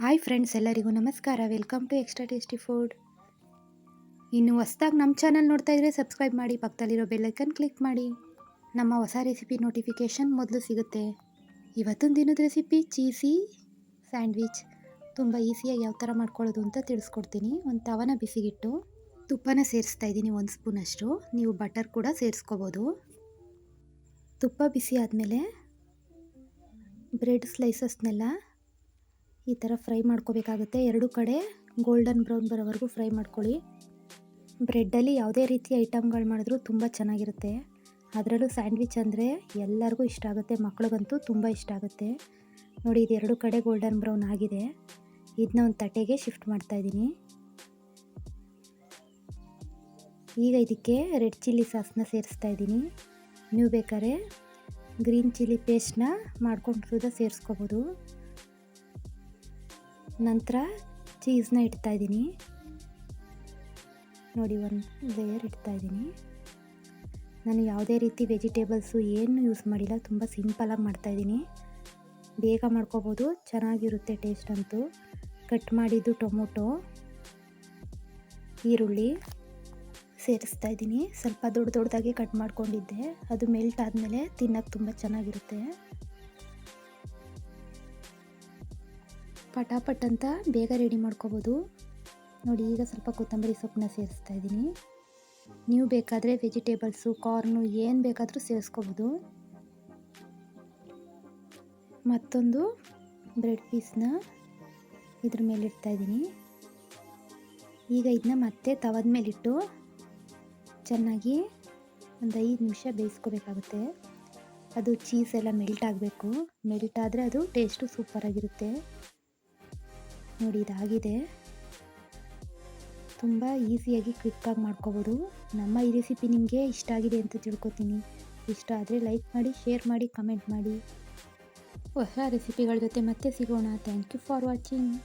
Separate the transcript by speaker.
Speaker 1: Hi friends, ಎಲ್ಲರಿಗೂ ನಮಸ್ಕಾರ. Welcome to extra tasty food. ಇನ್ನು ಹೊಸ್ದಾಗಿ ನಮ್ಮ ಚಾನಲ್ ನೋಡ್ತಾ ಇದ್ರೆ ಸಬ್ಸ್ಕ್ರೈಬ್ ಮಾಡಿ, ಪಕ್ಕದಲ್ಲಿರೋ ಬೆಲ್ಲೈಕನ್ ಕ್ಲಿಕ್ ಮಾಡಿ. ನಮ್ಮ ಹೊಸ ರೆಸಿಪಿ ನೋಟಿಫಿಕೇಷನ್ ಮೊದಲು ಸಿಗುತ್ತೆ. ಇವತ್ತಿನ ದಿನದ ರೆಸಿಪಿ ಚೀಸಿ ಸ್ಯಾಂಡ್ವಿಚ್. ತುಂಬ ಈಸಿಯಾಗಿ ಯಾವ ಥರ ಮಾಡ್ಕೊಳ್ಳೋದು ಅಂತ ತಿಳಿಸ್ಕೊಡ್ತೀನಿ. ಒಂದು ತವನ ಬಿಸಿಗಿಟ್ಟು ತುಪ್ಪನ ಸೇರಿಸ್ತಾ ಇದ್ದೀನಿ, 1 ಸ್ಪೂನಷ್ಟು. ನೀವು ಬಟರ್ ಕೂಡ ಸೇರಿಸ್ಕೋಬೋದು. ತುಪ್ಪ ಬಿಸಿ ಆದಮೇಲೆ ಬ್ರೆಡ್ ಸ್ಲೈಸಸ್ನೆಲ್ಲ ಈ ಥರ ಫ್ರೈ ಮಾಡ್ಕೋಬೇಕಾಗುತ್ತೆ. ಎರಡು ಕಡೆ ಗೋಲ್ಡನ್ ಬ್ರೌನ್ ಬರೋವರೆಗೂ ಫ್ರೈ ಮಾಡ್ಕೊಳ್ಳಿ. ಬ್ರೆಡ್ಡಲ್ಲಿ ಯಾವುದೇ ರೀತಿ ಐಟಮ್ಗಳು ಮಾಡಿದ್ರೂ ತುಂಬ ಚೆನ್ನಾಗಿರುತ್ತೆ. ಅದರಲ್ಲೂ ಸ್ಯಾಂಡ್ವಿಚ್ ಅಂದರೆ ಎಲ್ಲರಿಗೂ ಇಷ್ಟ ಆಗುತ್ತೆ, ಮಕ್ಳಿಗಂತೂ ತುಂಬ ಇಷ್ಟ ಆಗುತ್ತೆ. ನೋಡಿ, ಇದು ಎರಡು ಕಡೆ ಗೋಲ್ಡನ್ ಬ್ರೌನ್ ಆಗಿದೆ. ಇದನ್ನ ಒಂದು ತಟ್ಟೆಗೆ ಶಿಫ್ಟ್ ಮಾಡ್ತಾಯಿದ್ದೀನಿ. ಈಗ ಇದಕ್ಕೆ ರೆಡ್ ಚಿಲ್ಲಿ ಸಾಸ್ನ ಸೇರಿಸ್ತಾ ಇದ್ದೀನಿ. ನೀವು ಬೇಕಾದ್ರೆ ಗ್ರೀನ್ ಚಿಲ್ಲಿ ಪೇಸ್ಟ್ನ ಮಾಡ್ಕೊಂಡು ಸೇರಿಸ್ಕೋಬೋದು. ನಂತರ ಚೀಸ್ನ ಇಡ್ತಾಯಿದ್ದೀನಿ. ನೋಡಿ, ಒಂದು ಲೇಯರ್ ಇಡ್ತಾಯಿದ್ದೀನಿ. ನಾನು ಯಾವುದೇ ರೀತಿ ವೆಜಿಟೇಬಲ್ಸು ಏನು ಯೂಸ್ ಮಾಡಿಲ್ಲ, ತುಂಬ ಸಿಂಪಲಾಗಿ ಮಾಡ್ತಾಯಿದ್ದೀನಿ. ಬೇಗ ಮಾಡ್ಕೋಬೋದು, ಚೆನ್ನಾಗಿರುತ್ತೆ ಟೇಸ್ಟ್ ಅಂತೂ. ಕಟ್ ಮಾಡಿದ್ದು ಟೊಮೊಟೊ, ಈರುಳ್ಳಿ ಸೇರಿಸ್ತಾ ಇದ್ದೀನಿ. ಸ್ವಲ್ಪ ದೊಡ್ಡದಾಗಿ ಕಟ್ ಮಾಡ್ಕೊಂಡಿದ್ದೆ, ಅದು ಮೆಲ್ಟ್ ಆದಮೇಲೆ ತಿನ್ನೋಕ್ಕೆ ತುಂಬ ಚೆನ್ನಾಗಿರುತ್ತೆ. ಪಟಾಪಟ್ ಅಂತ ಬೇಗ ರೆಡಿ ಮಾಡ್ಕೋಬೋದು. ನೋಡಿ, ಈಗ ಸ್ವಲ್ಪ ಕೊತ್ತಂಬರಿ ಸೊಪ್ಪನ್ನ ಸೇರಿಸ್ತಾ ಇದ್ದೀನಿ. ನೀವು ಬೇಕಾದರೆ ವೆಜಿಟೇಬಲ್ಸು, ಕಾರ್ನು ಏನು ಬೇಕಾದರೂ ಸೇರಿಸ್ಕೋಬೋದು. ಮತ್ತೊಂದು ಬ್ರೆಡ್ ಪೀಸ್ನ ಇದ್ರ ಮೇಲೆ ಇಡ್ತಾಯಿದ್ದೀನಿ. ಈಗ ಇದನ್ನ ಮತ್ತೆ ತವದ ಮೇಲಿಟ್ಟು ಚೆನ್ನಾಗಿ ಒಂದು 5 ನಿಮಿಷ ಬೇಯಿಸ್ಕೋಬೇಕಾಗುತ್ತೆ. ಅದು ಚೀಸ್ ಎಲ್ಲ ಮೆಲ್ಟ್ ಆಗಬೇಕು. ಮೆಲ್ಟ್ ಆದರೆ ಅದು ಟೇಸ್ಟು ಸೂಪರಾಗಿರುತ್ತೆ. ನೋಡಿ, ಇದಾಗಿದೆ. ತುಂಬ ಈಸಿಯಾಗಿ ಕ್ವಿಕ್ಕಾಗಿ ಮಾಡ್ಕೋಬೋದು. ನಮ್ಮ ಈ ರೆಸಿಪಿ ನಿಮಗೆ ಇಷ್ಟ ಆಗಿದೆ ಅಂತ ತಿಳ್ಕೊತೀನಿ. ಇಷ್ಟ ಆದರೆ ಲೈಕ್ ಮಾಡಿ, ಶೇರ್ ಮಾಡಿ, ಕಮೆಂಟ್ ಮಾಡಿ. ಹೊಸ ರೆಸಿಪಿಗಳ ಜೊತೆ ಮತ್ತೆ ಸಿಗೋಣ. Thank you for watching.